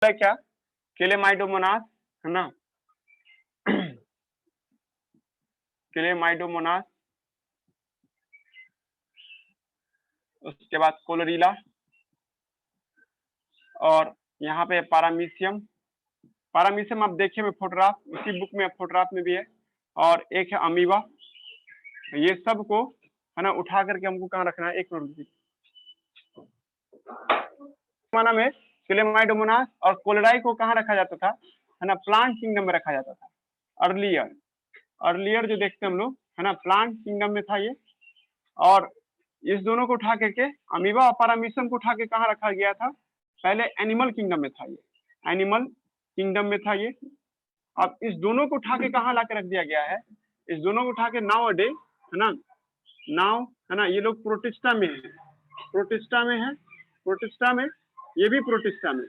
क्या क्लेमाइडोमोनास है ना, क्लेमाइडोमोनास, उसके बाद कोलोरीला, और यहाँ पे पारामीशियम। पारामीशियम आप देखिए में फोटोग्राफ, उसी बुक में फोटोग्राफ में भी है, और एक है अमीबा। ये सब को है ना उठा करके हमको कहाँ रखना है, एक मिनट माना में क्लेमाइडोमोनास और कोलेराई को कहाँ रखा जाता था, है ना, प्लांट किंगडम में रखा जाता था। अर्लियर जो देखते हैं हम लोग, है ना, प्लांट किंगडम में था ये। और इस दोनों को उठा करके अमीबा और पारामीशियम को उठा के कहाँ रखा गया था, पहले एनिमल किंगडम में था ये, एनिमल किंगडम में था ये। अब इस दोनों को उठा के कहाँ ला के रख दिया गया है, इस दोनों को उठा के नाउ अडे, है ना, नाउ, है ना, ये लोग प्रोटिस्टा में है, प्रोटिस्टा में है, प्रोटिस्टा में, ये भी प्रोटिस्टा में।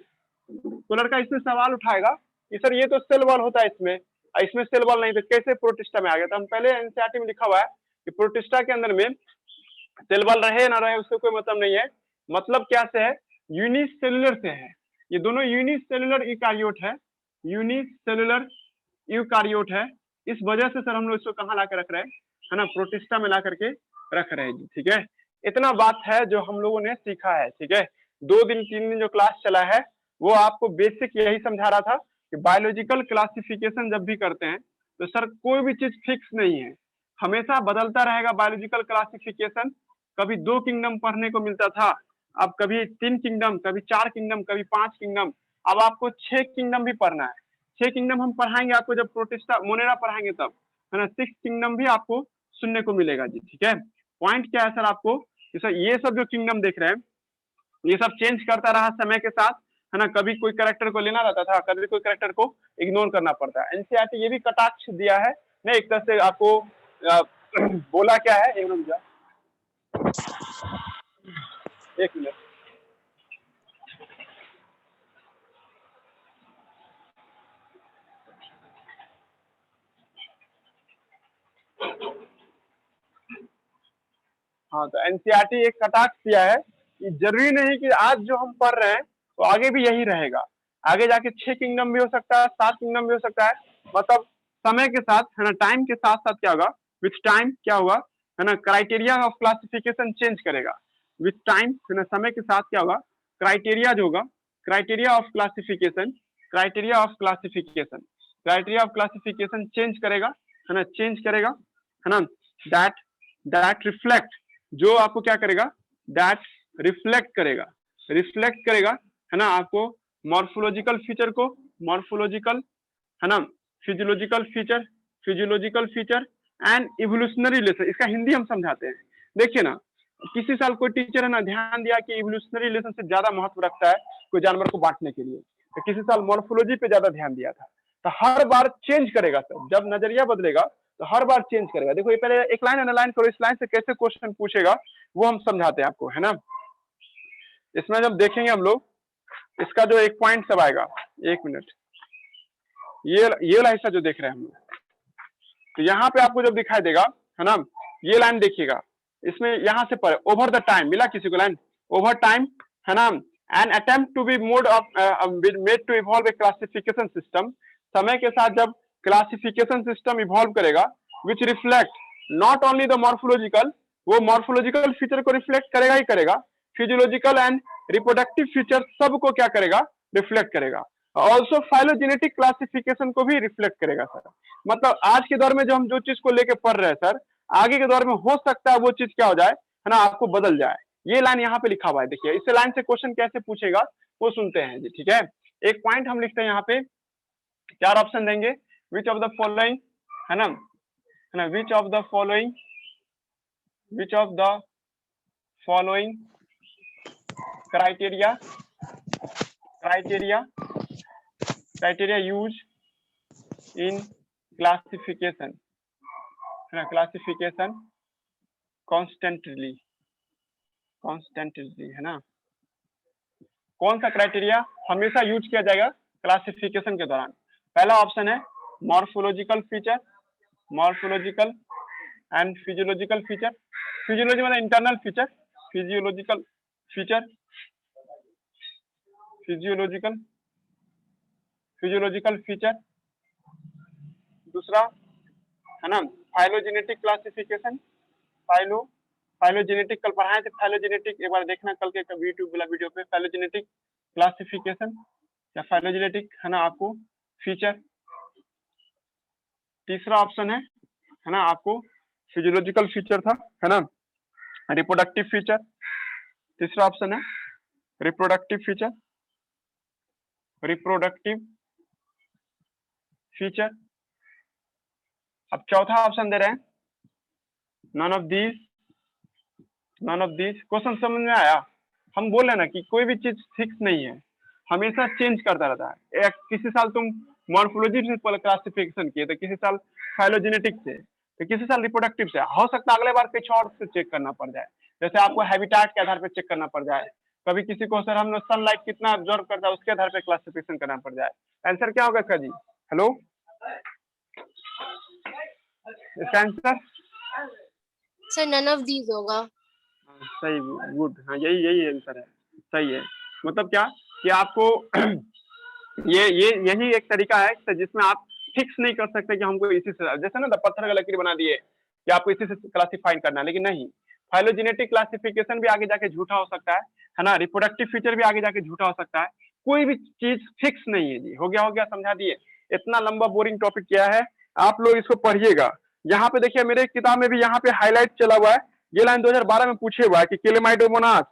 तो लड़का इसमें सवाल उठाएगा कि सर ये तो सेल वॉल होता है इसमें, इसमें सेल वॉल नहीं, तो कैसे प्रोटिस्टा में आ गया। तो हम पहले एनसीईआरटी में लिखा हुआ है कि प्रोटिस्टा के अंदर में सेल वॉल रहे ना रहे उससे कोई मतलब नहीं है, मतलब क्या से है, यूनिसेलुलर से है। ये दोनों यूनिसेलुलर यूकारियोट है, यूनिसेलुलर यूकारियोट है। इस वजह से सर हम लोग इसको कहाँ ला के रख रहे हैं, है ना, प्रोटिस्टा में ला करके रख रहे हैं जी। ठीक है, इतना बात है जो हम लोगों ने सीखा है। ठीक है, 2 दिन 3 दिन जो क्लास चला है वो आपको बेसिक यही समझा रहा था कि बायोलॉजिकल क्लासिफिकेशन जब भी करते हैं तो सर कोई भी चीज फिक्स नहीं है, हमेशा बदलता रहेगा बायोलॉजिकल क्लासिफिकेशन। कभी 2 किंगडम पढ़ने को मिलता था, अब कभी 3 किंगडम, कभी 4 किंगडम, कभी 5 किंगडम, अब आपको 6 किंगडम भी पढ़ना है। 6 किंगडम हम पढ़ाएंगे आपको जब प्रोटिस्टा मोनेरा पढ़ाएंगे तब, है ना, 6 किंगडम भी आपको सुनने को मिलेगा जी। ठीक है, पॉइंट क्या है सर आपको, सर ये सब जो किंगडम देख रहे हैं ये सब चेंज करता रहा समय के साथ, है ना, कभी कोई कैरेक्टर को लेना रहता था, कभी कोई कैरेक्टर को इग्नोर करना पड़ता है। एनसीईआरटी ये भी कटाक्ष दिया है, नहीं एक तरह से आपको बोला क्या है, एक मिनट, एक मिनट, हाँ, तो एनसीईआरटी एक कटाक्ष दिया है कि जरूरी नहीं कि आज जो हम पढ़ रहे हैं तो आगे भी यही रहेगा, आगे जाके 6 किंगडम भी हो सकता है, 7 किंगडम भी हो सकता है। मतलब समय के साथ, है ना, टाइम के साथ साथ क्या होगा, विथ टाइम क्या होगा, है ना, क्राइटेरिया ऑफ क्लासिफिकेशन चेंज करेगा। विथ टाइम, है ना, समय के साथ क्या होगा, क्राइटेरिया जो होगा, criteria of classification, criteria of classification, criteria of classification change करेगा, है ना, चेंज करेगा, है ना, दैट दैट रिफ्लेक्ट, जो आपको क्या करेगा, दैट रिफ्लेक्ट करेगा, रिफ्लेक्ट करेगा, है ना, आपको मॉर्फोलॉजिकल फीचर को, मॉर्फोलॉजिकल, है ना, physiological feature, physiological feature and evolutionary relation. इसका हिंदी हम समझाते हैं। देखिए ना, किसी साल कोई टीचर है ना ध्यान दिया कि इवोल्यूशनरी रिलेशन से ज्यादा महत्व रखता है कोई जानवर को बांटने के लिए, तो किसी साल मॉर्फोलॉजी पे ज्यादा ध्यान दिया था। तो हर बार चेंज करेगा सर, जब नजरिया बदलेगा तो हर बार चेंज करेगा। देखो ये पहले एक लाइन अंडरलाइन करो, इस लाइन से कैसे क्वेश्चन पूछेगा वो हम समझाते हैं आपको, है ना। इसमें जब देखेंगे हम लोग, इसका जो एक पॉइंट सब आएगा, एक मिनट, ये वाला हिस्सा जो देख रहे हैं हम लोग, तो यहाँ पे आपको जब दिखाई देगा, है ना, ये लाइन देखिएगा, इसमें यहाँ से पर ओवर द टाइम मिला किसी को लाइन, ओवर टाइम, है ना, an attempt to be mode of made to evolve a classification system, समय के साथ जब क्लासिफिकेशन सिस्टम इवॉल्व करेगा, which reflect not only the morphological, वो मॉर्फोलॉजिकल फीचर को रिफ्लेक्ट करेगा ही करेगा, फिजियोलॉजिकल एंड रिप्रोडक्टिव फीचर सबको क्या करेगा, रिफ्लेक्ट करेगा, ऑल्सो फाइलोजेनेटिक क्लासिफिकेशन को भी रिफ्लेक्ट करेगा सर। मतलब आज के दौर में जो हम जो चीज को लेके पढ़ रहे हैं सर, आगे के दौर में हो सकता है वो चीज क्या हो जाए, है ना, आपको बदल जाए। ये लाइन यहाँ पे लिखा हुआ है, देखिए इस लाइन से क्वेश्चन कैसे पूछेगा वो सुनते हैं जी। ठीक है, एक पॉइंट हम लिखते हैं यहाँ पे, 4 ऑप्शन देंगे, विच ऑफ द फॉलोइंग, है ना, which of the following, which of the following criteria, criteria, criteria use in classification, है ना, क्लासिफिकेशन कॉन्स्टेंटली, कॉन्स्टेंटली, है ना, कौन सा क्राइटेरिया हमेशा यूज किया जाएगा क्लासिफिकेशन के दौरान। पहला ऑप्शन है morphological feature, morphological and physiological feature, physiology मतलब internal feature, physiological feature, physiological physiological feature, दूसरा है ना फाइलोजेनेटिक क्लासिफिकेशन, फाइलोजेनेटिक कल पढ़ाए थे, फाइलोजेनेटिक एक बार देखना कल के यूट्यूब वाला वीडियो पे, फाइलोजेनेटिक क्लासिफिकेशन या फाइलोजेनेटिक है ना आपको फीचर। तीसरा ऑप्शन है ना आपको फिजियोलॉजिकल फीचर था, है ना रिप्रोडक्टिव फीचर, तीसरा ऑप्शन है रिप्रोडक्टिव फीचर, रिप्रोडक्टिव फीचर। अब चौथा ऑप्शन दे रहे हैं none of these, none of these. Question समझ में आया? हम बोले ना कि कोई भी चीज फिक्स नहीं है, हमेशा चेंज करता रहता है। एक किसी साल तुम मॉर्फोलॉजी से क्लासिफिकेशन किए, तो किसी साल फाइलोजेनेटिक से, तो किसी साल रिप्रोडक्टिव से, हो सकता है अगले बार कुछ और से चेक करना पड़ जाए। जैसे आपको हैबिटेट के आधार पर चेक करना पड़ जाए, कभी किसी को सर हम सनलाइट कितना ऑब्जर्व करता है उसके आधार पर क्लासिफिकेशन करना पड़ जाए। आंसर क्या होगा इसका जी? हेलो, इसका answer sir none of these होगा। सही, गुड, हाँ यही यही आंसर है, सही है। मतलब क्या कि आपको यही एक तरीका है जिसमें आप फिक्स नहीं कर सकते कि हमको इसी से, जैसे ना पत्थर का लकीर बना दिए कि आपको इसी से क्लासिफाई करना है, लेकिन नहीं, फाइलोजेनेटिक क्लासिफिकेशन भी आगे जाके झूठा हो सकता है ना, रिप्रोडक्टिव फीचर भी आगे जाके झूठा हो सकता है। कोई भी चीज फिक्स नहीं है जी। हो गया समझा दिए। इतना लंबा बोरिंग टॉपिक किया है, आप लोग इसको पढ़िएगा। यहाँ पे देखिए मेरे किताब में भी यहाँ पे हाईलाइट चला हुआ है, ये लाइन 2012 में पूछे हुआ है कि क्लेमाइडोमोनास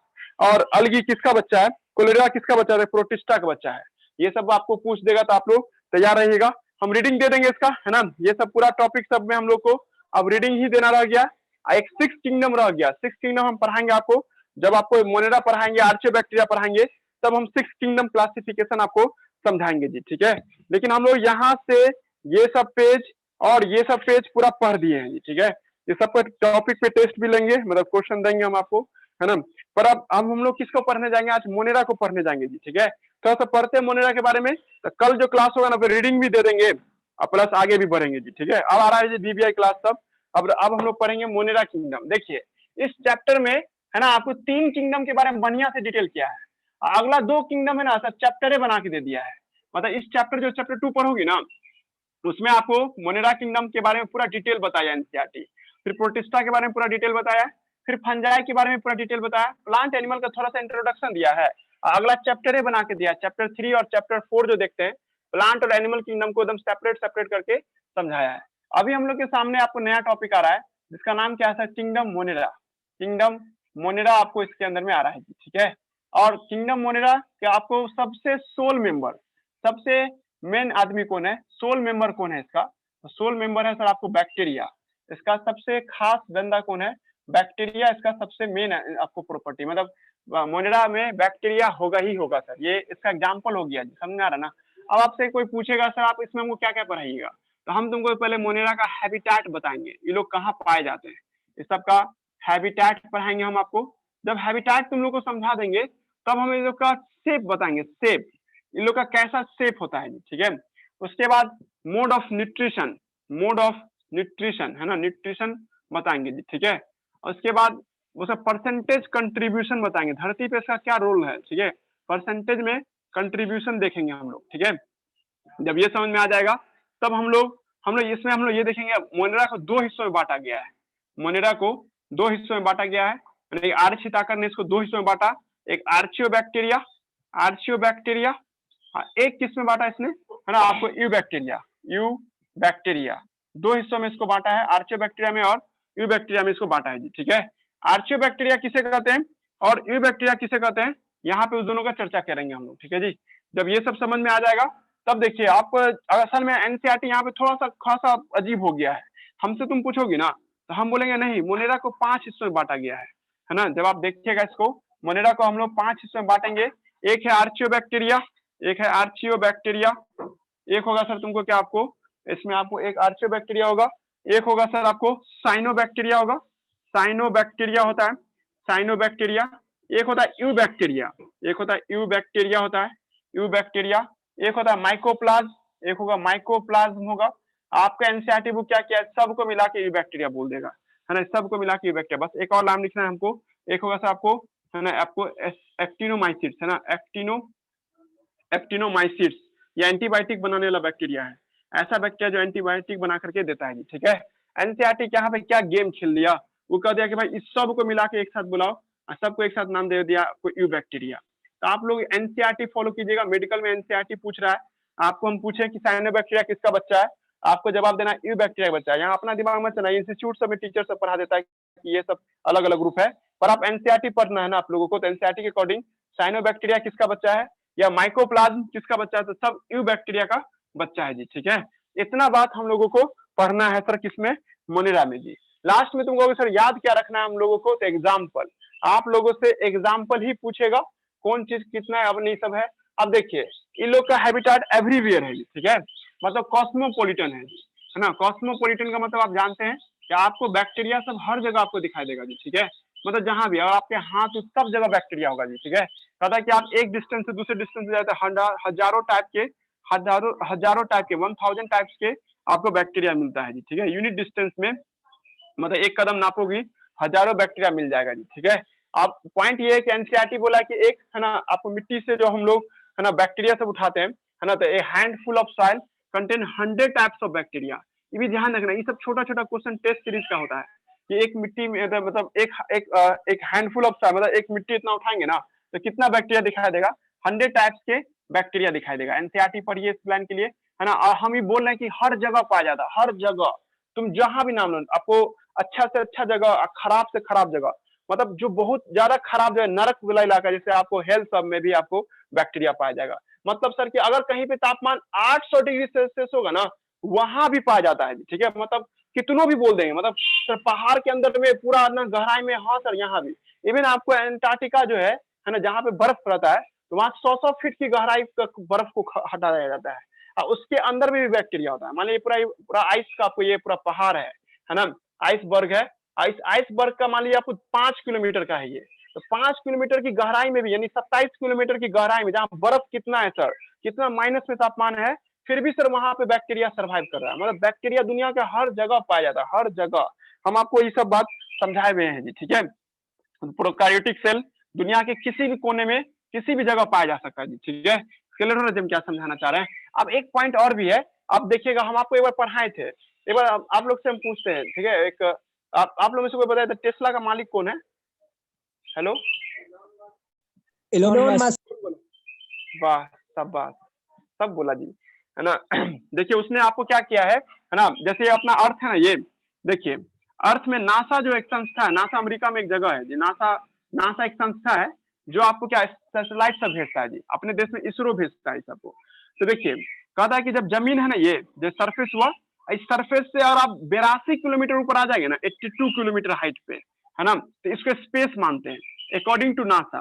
और अलगी किसका बच्चा है, कोलेरा किसका बच्चा है, प्रोटिस्टा का बच्चा है। ये सब आपको पूछ देगा तो आप लोग तैयार रहिएगा। हम रीडिंग दे देंगे इसका, है ना। ये सब पूरा टॉपिक सब में हम लोग को अब रीडिंग ही देना रह गया। एक सिक्स किंगडम रह गया। सिक्स किंगडम हम पढ़ाएंगे आपको, जब आपको मोनेरा पढ़ाएंगे, आर्चियोबैक्टीरिया पढ़ाएंगे, तब हम सिक्स किंगडम क्लासिफिकेशन आपको समझाएंगे जी, ठीक है। लेकिन हम लोग यहाँ से ये सब पेज और ये सब पेज पूरा पढ़ दिए हैं जी, ठीक है। ये सब पर टॉपिक पे टेस्ट भी लेंगे, मतलब क्वेश्चन देंगे हम आपको, है ना। पर अब हम लोग किसको पढ़ने जाएंगे? आज मोनेरा को पढ़ने जाएंगे जी, ठीक है। थोड़ा सा पढ़ते हैं मोनेरा के बारे में, तो कल जो क्लास होगा ना फिर रीडिंग भी दे देंगे और प्लस आगे भी बढ़ेंगे जी, ठीक है। अब आ रहा है जी बीबीआई क्लास सब। अब हम लोग पढ़ेंगे मोनेरा किंगडम। देखिए इस चैप्टर में है ना आपको 3 किंगडम के बारे में बढ़िया से डिटेल किया है। अगला 2 किंगडम है ना सब चैप्टर बना के दे दिया है। मतलब इस चैप्टर जो चैप्टर 2 पढ़ोगी ना, उसमें आपको मोनेरा किंगडम के बारे में पूरा डिटेल बताया एनसीईआरटी, फिर प्रोटिस्टा के बारे में पूरा डिटेल बताया, फिर फंजाई के बारे में पूरा डिटेल बताया, प्लांट एनिमल का थोड़ा सा इंट्रोडक्शन दिया है। अगला चैप्टर बना के दिया, चैप्टर 3 और चैप्टर 4 जो देखते हैं, प्लांट और एनिमल किंगडम को एकदम सेपरेट सेपरेट करके समझाया है। अभी हम लोग के सामने आपको नया टॉपिक आ रहा है जिसका नाम क्या है? Kingdom Monera. किंगडम मोनेरा आपको इसके अंदर में आ रहा है, ठीक है। और किंगडम मोनेरा के आपको सबसे सोल मेंबर, सबसे मेन आदमी कौन है, सोल मेंबर कौन है इसका? तो सोल मेंबर है सर आपको बैक्टीरिया। इसका सबसे खास बंदा कौन है? बैक्टीरिया इसका सबसे मेन आपको प्रॉपर्टी, मतलब मोनेरा में बैक्टीरिया होगा ही होगा सर। ये इसका एग्जांपल हो गया, समझ आ रहा ना। अब आपसे कोई पूछेगा सर आप इसमें हमको क्या क्या पढ़ाइएगा, तो हम तुमको पहले मोनेरा का हैबिटेट बताएंगे, ये लोग कहाँ पाए जाते हैं, इस सब का हैबिटेट पढ़ाएंगे हम आपको। जब हैबिटेट तुम लोग को समझा देंगे तब हम इन लोग का शेप बताएंगे, शेप इन लोग का कैसा शेप होता है, ठीक है। उसके बाद mode of nutrition, mode of nutrition है ना, न्यूट्रिशन बताएंगे जी, ठीक है। उसके बाद वो सब परसेंटेज कंट्रीब्यूशन बताएंगे, धरती पे इसका क्या रोल है, ठीक है। परसेंटेज में कंट्रीब्यूशन देखेंगे हम लोग, ठीक है। जब ये समझ में आ जाएगा तब हम लोग इसमें हम लोग ये देखेंगे मोनेरा को 2 हिस्सों में बांटा गया है। मोनेरा को 2 हिस्सों में बांटा गया है, आर्चिताकर ने इसको 2 हिस्सों में बांटा, एक आर्चियोबैक्टीरिया, आर्चियोबैक्टीरिया, हाँ एक किस में बांटा इसने, है ना आपको यू बैक्टीरिया, यू बैक्टीरिया 2 हिस्सों में इसको बांटा है, आर्चियोबैक्टीरिया में और यू बैक्टीरिया में इसको बांटा है जी, ठीक है। आर्चियोबैक्टीरिया किसे कहते हैं और यू बैक्टीरिया किसे कहते हैं, यहाँ पे उस दोनों का चर्चा करेंगे हम लोग, ठीक है जी। जब ये सब समझ में आ जाएगा तब देखिए आप, असल में एनसीईआरटी यहाँ पे थोड़ा सा खासा अजीब हो गया है। हमसे तुम पूछोगी ना तो हम बोलेंगे नहीं, मोनेरा को 5 हिस्सों में बांटा गया है ना। जब आप देखिएगा इसको, मोनेरा को हम लोग 5 हिस्सों में बांटेंगे। एक है आर्चियोबैक्टीरिया, एक है आर्चियोबैक्टीरिया, एक होगा सर तुमको क्या, आपको इसमें आपको एक आर्चियोबैक्टीरिया होगा, एक होगा सर आपको साइनोबैक्टीरिया होगा, साइनोबैक्टीरिया होता है, साइनोबैक्टीरिया। एक होता है यू बैक्टीरिया, एक होता है यू बैक्टीरिया होता है, यू बैक्टीरिया। एक होता है माइकोप्लाज्म, एक होगा माइकोप्लाज्म होगा। आपका एनसीईआरटी बुक क्या किया है, सबको मिला के यू बैक्टीरिया बोल देगा, है ना, सबको मिला के यू बैक्टीरिया। बस एक और नाम लिखना है हमको, एक होगा सर आपको, है ना, आपको एक्टिनोमाइसिट्स, है ना, एक्टिनोमाइसिट्स, ये एंटीबायोटिक बनाने वाला बैक्टीरिया है, ऐसा बैक्टीरिया जो एंटीबायोटिक बना करके देता है जी, ठीक है। एनसीईआरटी यहाँ पे क्या गेम खेल लिया, वो कह दिया कि भाई इस सब को मिला के एक साथ बुलाओ और सबको एक साथ नाम दे दिया यू बैक्टीरिया। तो आप लोग एनसीईआरटी फॉलो कीजिएगा, मेडिकल में एनसीईआरटी पूछ रहा है, आपको हम पूछे कि साइनोबैक्टीरिया किसका बच्चा है, आपको जवाब देना यू बैक्टीरिया का बच्चा है। यहाँ अपना दिमाग मत चलाइए, इंस्टीट्यूट सब में टीचर सब पढ़ा देता है कि ये सब अलग अलग ग्रुप है, पर आप एनसीईआरटी पढ़ना है ना आप लोगों को, तो एनसीईआरटी के अकॉर्डिंग साइनोबैक्टीरिया किसका बच्चा है या माइकोप्लाज्म किसका बच्चा है, तो सब यू बैक्टीरिया का बच्चा है जी, ठीक है। इतना बात हम लोगों को पढ़ना है सर किसमें, मोनेरा में जी। लास्ट में तुमको सर याद क्या रखना है हम लोगों को, तो एग्जाम्पल, आप लोगों से एग्जाम्पल ही पूछेगा कौन चीज कितना है, अब नहीं सब है। अब देखिए इन लोग का हैबिटेट एवरीवेयर है, ठीक है, मतलब कॉस्मोपोलिटन है ना। कॉस्मोपोलिटन का मतलब आप जानते हैं कि आपको बैक्टीरिया सब हर जगह आपको दिखाई देगा जी, ठीक है, मतलब जहां भी, और आपके हाथ सब जगह बैक्टीरिया होगा जी, ठीक है। कहता है कि आप एक डिस्टेंस से दूसरे डिस्टेंस से जाते हैं, हजारों टाइप के, हजारों टाइप के 1000 टाइप्स के आपको बैक्टीरिया मिलता है जी, ठीक है। यूनिट डिस्टेंस में मतलब एक कदम नापोगी हजारों बैक्टीरिया मिल जाएगा जी, ठीक है। अब पॉइंट ये है कि एनसीईआरटी बोला कि एक है ना आपको मिट्टी से जो हम लोग है ना बैक्टीरिया सब उठाते हैं है ना, तो a handful of soil contain 100 types of bacteria. ये भी ध्यान रखना, ये सब छोटा छोटा क्वेश्चन टेस्ट सीरीज का होता है कि एक मिट्टी में मतलब एक हैंडफुल ऑफ सॉइल मतलब एक मिट्टी इतना उठाएंगे ना तो कितना बैक्टीरिया दिखाई देगा, 100 टाइप्स के बैक्टीरिया दिखाई देगा। एनसीईआरटी पढ़िए इस प्लान के लिए है ना। और हम ये बोल रहे हैं कि हर जगह पाया जाता है, हर जगह, तुम जहां भी नाम लो, आपको अच्छा से अच्छा जगह, खराब से खराब जगह, मतलब जो बहुत ज्यादा खराब जो है नरक वाला इलाका, जैसे आपको हेल्थ सब में भी आपको बैक्टीरिया पाया जाएगा। मतलब सर कि अगर कहीं पे तापमान 800 डिग्री सेल्सियस होगा ना वहां भी पाया जाता है, ठीक है, मतलब कितनों भी बोल देंगे, मतलब सर पहाड़ के अंदर में पूरा ना गहराई में, हाँ सर यहाँ भी, इवन आपको एंटार्क्टिका जो है ना जहाँ पे बर्फ रहता है, तो वहां 100-100 फीट की गहराई बर्फ को हटाया जाता है और उसके अंदर में भी बैक्टीरिया होता है। मान लीजिए पूरा पूरा आइस का आपको ये पूरा पहाड़ है ना, आइसबर्ग है, आइसबर्ग का मान लीजिए आपको 5 किलोमीटर का है ये, तो 5 किलोमीटर की गहराई में भी यानी 27 किलोमीटर की गहराई में जहाँ बर्फ कितना है सर, कितना माइनस में तापमान है, फिर भी सर वहां पे बैक्टीरिया सर्वाइव कर रहा है। मतलब बैक्टीरिया दुनिया के हर जगह पाया जाता है, हर जगह। हम आपको ये सब बात समझाए हुए हैं जी, ठीक है। प्रोकैरियोटिक सेल दुनिया के किसी भी कोने में किसी भी जगह पाया जा सकता है जी, ठीक है। क्लियर हो रहा है हम क्या समझाना चाह रहे हैं। अब एक पॉइंट और भी है, आप देखिएगा हम आपको एक बार पढ़ाए थे, एक बार आप लोग से हम पूछते हैं, ठीक है। एक आप लोग में से कोई बताया था टेस्ला का मालिक कौन है? Hello, Elon Musk. वाह, शाबाश, सब बोला जी, है ना। देखिए उसने आपको क्या किया है ना, जैसे अपना अर्थ है ना, ये देखिए अर्थ में नासा जो एक संस्था है, नासा अमेरिका में एक जगह है जी, नासा एक संस्था है जो आपको क्या सैटेलाइट सब भेजता है जी, अपने देश में इसरो भेजता है सबको। तो देखिए कहता है कि जब जमीन है ना, ये जो सरफेस हुआ, इस सरफेस से और आप 82 किलोमीटर ऊपर आ जाएंगे ना, 82 किलोमीटर हाइट पे, है ना, तो इसको स्पेस मानते हैं अकॉर्डिंग टू नासा।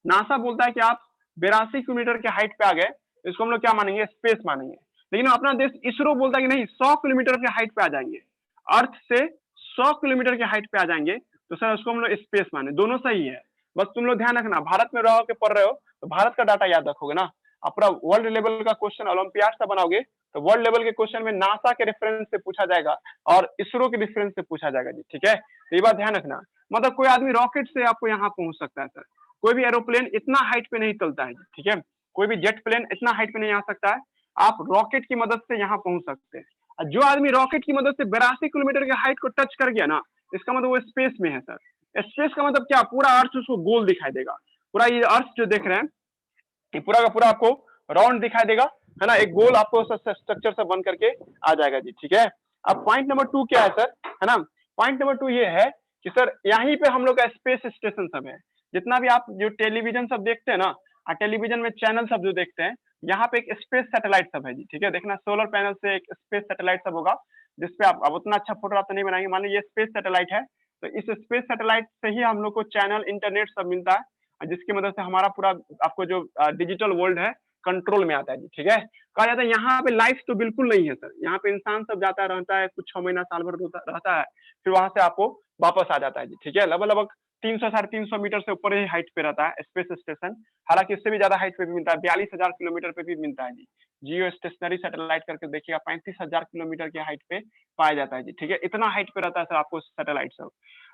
नासा बोलता है कि आप 82 किलोमीटर के हाइट पे आ गए, इसको हम लोग क्या मानेंगे, स्पेस मानेंगे। लेकिन अपना देश इसरो बोलता है कि नहीं, 100 किलोमीटर के हाइट पे आ जाएंगे, अर्थ से 100 किलोमीटर के हाइट पे आ जाएंगे, तो सर उसको हम लोग स्पेस माने। दोनों सही है, बस तुम लोग ध्यान रखना, भारत में रहो के पढ़ रहे हो तो भारत का डाटा याद रखोगे ना। आप पूरा वर्ल्ड लेवल का क्वेश्चन ओलंपियाड से बनाओगे तो वर्ल्ड लेवल के क्वेश्चन में नासा के रेफरेंस से पूछा जाएगा और इसरो के रेफरेंस से पूछा जाएगा जी, ठीक है। तो ये बात ध्यान रखना, मतलब कोई आदमी रॉकेट से आपको यहाँ पहुंच सकता है सर, कोई भी एरोप्लेन इतना हाइट पे नहीं चलता है, ठीक है, कोई भी जेट प्लेन इतना हाइट पे नहीं आ सकता है, आप रॉकेट की मदद से यहाँ पहुंच सकते हैं। जो आदमी रॉकेट की मदद से 82 किलोमीटर के हाइट को टच कर गया ना, इसका मतलब वो स्पेस में है सर। स्पेस का मतलब क्या, पूरा अर्थ उसको गोल दिखाई देगा, पूरा ये अर्थ जो देख रहे हैं ये पूरा का पूरा आपको राउंड दिखाई देगा, है ना, एक गोल आपको स्ट्रक्चर से बन करके आ जाएगा जी, ठीक है। अब पॉइंट नंबर 2 क्या है सर, है ना, पॉइंट नंबर 2 ये है कि सर यहीं पे हम लोग का स्पेस स्टेशन सब है, जितना भी आप जो टेलीविजन सब देखते हैं ना, टेलीविजन में चैनल सब जो देखते हैं, यहाँ पे एक स्पेस सैटेलाइट सब है जी, ठीक है। देखना सोलर पैनल से एक स्पेस सैटेलाइट सब होगा, जिसपे आप अब उतना अच्छा फोटो आप तो नहीं बनाएंगे, मान लीजिए स्पेस सैटेलाइट है, तो इस स्पेस सैटेलाइट से ही हम लोग को चैनल इंटरनेट सब मिलता है, जिसकी मदद से हमारा पूरा आपको जो डिजिटल वर्ल्ड है कंट्रोल में आता है जी, ठीक है। कहा जाता है यहाँ पे लाइफ तो बिल्कुल नहीं है सर, यहाँ पे इंसान सब जाता रहता है, कुछ 6 महीना साल भर रहता है, फिर वहां से आपको वापस आ जाता है जी, ठीक है। लगभग 300-350 मीटर से ऊपर ही हाइट पे रहता है स्पेस स्टेशन, हालांकि इससे भी ज्यादा हाइट पे भी मिलता है, 42,000 किलोमीटर पे भी मिलता है जी। जियो स्टेशनरी सैटेलाइट करके देखिएगा, 35,000 किलोमीटर की हाइट पे पाया जाता है जी, ठीक है। इतना हाइट पे रहता है सर आपको सैटेलाइट सब।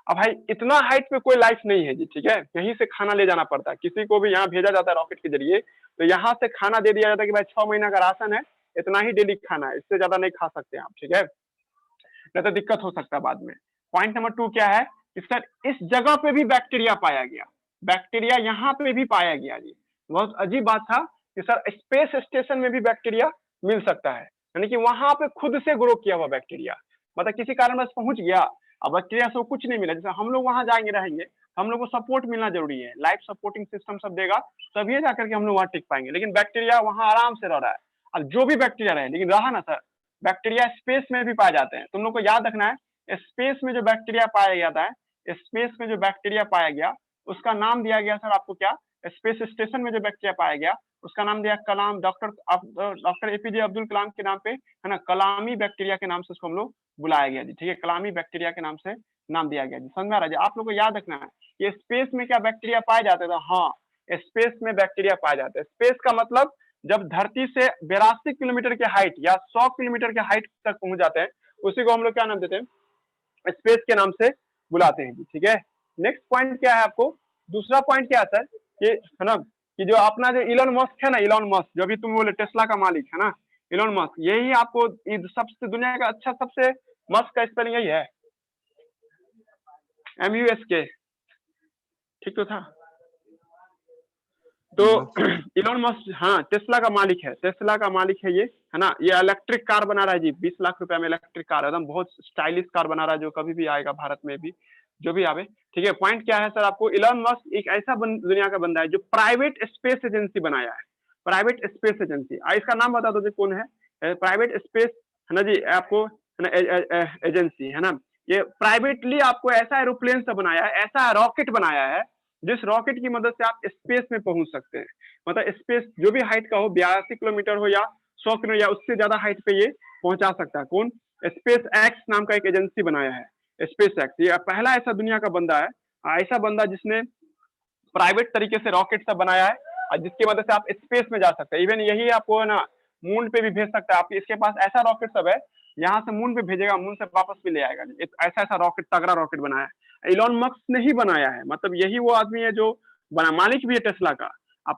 अब भाई इतना हाइट पे कोई लाइफ नहीं है जी, ठीक है, यहीं से खाना ले जाना पड़ता है, किसी को भी यहाँ भेजा जाता है रॉकेट के जरिए, तो यहाँ से खाना दे दिया जाता है कि भाई 6 महीना का राशन है, इतना ही डेली खाना है, इससे ज्यादा नहीं खा सकते आप, ठीक है, नहीं तो दिक्कत हो सकता है बाद में। पॉइंट नंबर 2 क्या है कि सर इस जगह पे भी बैक्टीरिया पाया गया, बैक्टीरिया यहाँ पे भी पाया गया जी। बहुत अजीब बात था कि सर स्पेस स्टेशन में भी बैक्टीरिया मिल सकता है, यानी कि वहां पे खुद से ग्रो किया हुआ बैक्टीरिया, मतलब किसी कारणवश पहुंच गया, अब बैक्टीरिया से कुछ नहीं मिला, जैसे हम लोग वहां जाएंगे रहेंगे, हम लोग को सपोर्ट मिलना जरूरी है, लाइफ सपोर्टिंग सिस्टम सब देगा तभी जाकर के हम लोग वहां टिक पाएंगे, लेकिन बैक्टीरिया वहां आराम से रह रहा है। अब जो भी बैक्टीरिया रहे, लेकिन रहा ना सर, बैक्टीरिया स्पेस में भी पाए जाते हैं, तुम लोग को याद रखना है, स्पेस में जो बैक्टीरिया पाया जाता है, स्पेस में जो बैक्टीरिया पाया गया उसका नाम दिया गया सर आपको क्या, स्पेस स्टेशन में जो बैक्टीरिया पाया गया उसका नाम दिया कलाम, डॉक्टर एपीजे अब्दुल कलाम के नाम पे, है ना, कलामी बैक्टीरिया के नाम से उसको हम लोग बुलाया गया जी, ठीक है, कलामी बैक्टीरिया के नाम से नाम दिया गया जी। समझ में आ रहा है जी? आप लोग को याद रखना है ये स्पेस में क्या बैक्टीरिया पाए जाते थे, हाँ स्पेस में बैक्टीरिया पाए जाते हैं। स्पेस का मतलब जब धरती से 82 किलोमीटर के हाइट या 100 किलोमीटर के हाइट तक पहुंच जाते हैं उसी को हम लोग क्या नाम देते हैं, स्पेस के नाम से बुलाते हैं जी, ठीक है। नेक्स्ट पॉइंट क्या है आपको, दूसरा पॉइंट क्या है सर, कि है ना, कि जो अपना जो इलॉन मस्क है ना, इलॉन मस्क जो अभी तुम बोले टेस्ला का मालिक है ना, इलॉन मस्क, यही आपको सबसे दुनिया का अच्छा, सबसे मस्क का स्पेलिंग यही है, MUSK, ठीक तो था। तो इलॉन मस्क हाँ टेस्ला का मालिक है, टेस्ला का मालिक है ये, है ना, ये इलेक्ट्रिक कार बना रहा है जी, 20 लाख रुपए में इलेक्ट्रिक कार, एकदम बहुत स्टाइलिश कार बना रहा है जो कभी भी आएगा भारत में भी, जो भी आवे, ठीक है। पॉइंट क्या है सर आपको, इलॉन मस्क एक ऐसा दुनिया का बंदा है जो प्राइवेट स्पेस एजेंसी बनाया है, प्राइवेट स्पेस एजेंसी, इसका नाम बता दो जी कौन है, प्राइवेट स्पेस, है ना जी, आपको है ना एजेंसी, है ना, ये प्राइवेटली आपको ऐसा एरोप्लेन से बनाया है, ऐसा रॉकेट बनाया है जिस रॉकेट की मदद से आप स्पेस में पहुंच सकते हैं, मतलब स्पेस जो भी हाइट का हो, 82 किलोमीटर हो या 100 किलोमीटर या उससे ज्यादा हाइट पे ये पहुंचा सकता है। कौन, स्पेस एक्स नाम का एक एजेंसी बनाया है, स्पेस एक्स, ये पहला ऐसा दुनिया का बंदा है, ऐसा बंदा जिसने प्राइवेट तरीके से रॉकेट सब बनाया है और जिसकी मदद से आप स्पेस में जा सकते हैं, इवन यही आपको ना मून पे भी भेज सकता है, आप इसके पास ऐसा रॉकेट सब है, यहाँ से मून पे भेजेगा, मून से वापस भी ले आएगा, ऐसा ऐसा रॉकेट, तगड़ा रॉकेट बनाया है, इलॉन मस्क ने ही बनाया है, मतलब यही वो आदमी है जो बना, मालिक भी है टेस्ला का,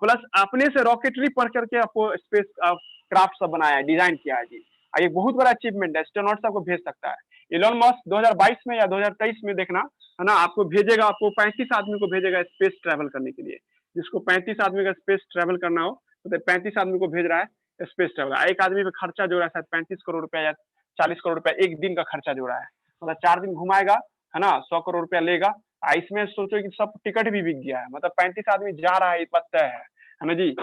प्लस अपने से रॉकेटरी पढ़ करके आपको स्पेस क्राफ्ट सब बनाया है, डिजाइन किया है जी, ये बहुत बड़ा अचीवमेंट है, एस्ट्रोनॉट आपको भेज सकता है। इलॉन मस्क 2022 में या 2023 में देखना, है ना, आपको भेजेगा, आपको 35 आदमी को भेजेगा स्पेस ट्रैवल करने के लिए, जिसको 35 आदमी का स्पेस ट्रैवल करना हो तो 35 आदमी को भेज रहा है स्पेस ट्रैवल, एक आदमी पे खर्चा जो रहा है शायद 35 करोड़ रुपया या 40 करोड़ रुपया एक दिन का खर्चा जो रहा है, मतलब 4 दिन घुमाएगा, है ना, 100 करोड़ रुपया लेगा, इसमें सोचो कि सब टिकट भी बिक गया है, मतलब 35 आदमी जा रहा है, ये बात तय है ना जी,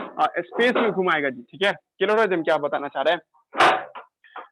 स्पेस में घुमाएगा जी, ठीक है। क्लियर क्या बताना चाह रहे हैं,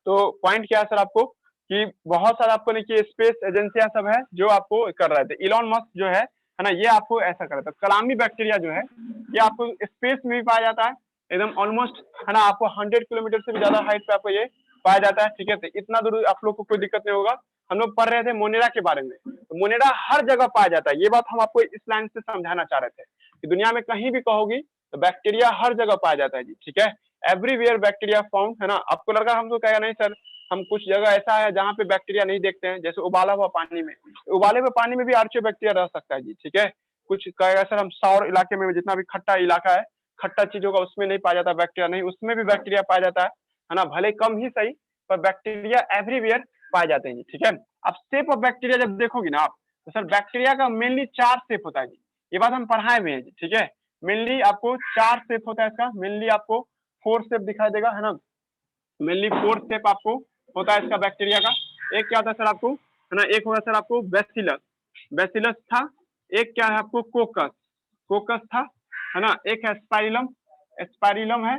तो पॉइंट क्या है सर आपको कि बहुत सारा आपको देखिए स्पेस एजेंसियां सब है जो आपको कर रहे थे, इलॉन मस्क जो है ना, ये आपको ऐसा कर रहा था। कलामी बैक्टीरिया जो है ये आपको स्पेस में भी पाया जाता है, एकदम ऑलमोस्ट, है ना, आपको 100 किलोमीटर से भी ज्यादा हाइट पे आपको ये पाया जाता है, ठीक है, तो इतना दूर आप लोग को कोई दिक्कत नहीं होगा। हम लोग पढ़ रहे थे मोनेरा के बारे में, तो मोनेरा हर जगह पाया जाता है, ये बात हम आपको इस लाइन से समझाना चाह रहे थे कि दुनिया में कहीं भी कहोगी तो बैक्टीरिया हर जगह पाया जाता है जी, ठीक है, एवरीवेयर बैक्टीरिया फाउंड, है ना। आपको लगा हम तो कहेगा नहीं सर, हम कुछ जगह ऐसा है जहाँ पे बैक्टीरिया नहीं देखते हैं, जैसे उबाला हुआ पानी में, उबाले हुए पानी में भी आर्चियो बैक्टीरिया रह सकता है जी, ठीक है। कुछ कहेगा सर हम सौर इलाके में जितना भी खट्टा इलाका है, खट्टा चीज होगा उसमें नहीं पाया जाता बैक्टीरिया, नहीं, उसमें भी बैक्टीरिया पाया जाता है ना, भले कम ही सही, पर बैक्टीरिया एवरीवेयर पाए जाते हैं जी, ठीक है। अब शेप ऑफ बैक्टीरिया जब देखोगे ना आप, तो सर बैक्टीरिया का मेनली 4 शेप होता है जी, ये बात हम पढ़ाए हुए हैं जी, ठीक है। मेनली आपको 4 शेप होता है इसका, मेनली आपको 4 शेप दिखाई देगा, है ना, मेनली 4 शेप आपको होता है इसका बैक्टीरिया का। एक क्या होता है सर आपको, है ना, एक होगा सर आपको बैसिलस, बैसिलस था, एक क्या है आपको कोकस, कोकस था, है ना, एक है स्पाइरलम, स्पाइरलम है,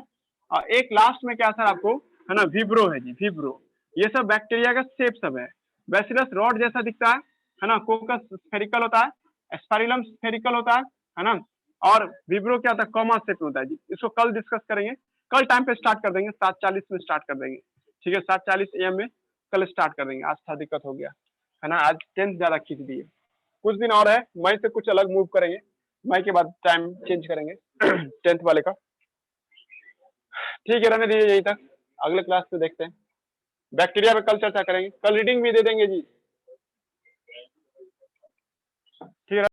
और एक लास्ट में क्या सर आपको, है ना, विब्रो है जी, विब्रो। ये सब बैक्टीरिया का शेप सब है। बैसिलस रॉड जैसा दिखता है ना, कोकस स्फेरिकल होता है, स्पाइरलम स्फेरिकल होता है ना, और विब्रो क्या होता है, कॉमा शेप में होता है जी। इसको कल डिस्कस करेंगे, कल टाइम पे स्टार्ट कर देंगे, 7:40 में स्टार्ट कर देंगे, ठीक है, 7:40 AM में कल स्टार्ट कर देंगे, आज था दिक्कत हो गया, है ना, आज 10th ज्यादा खींच दिए। कुछ दिन और है, मई से कुछ अलग मूव करेंगे, मई के बाद टाइम चेंज करेंगे 10th वाले का, ठीक है, रहने दीजिए यहीं तक, अगले क्लास पे देखते हैं, बैक्टीरिया पे कल चर्चा करेंगे, कल रीडिंग भी दे देंगे जी। ठीक है।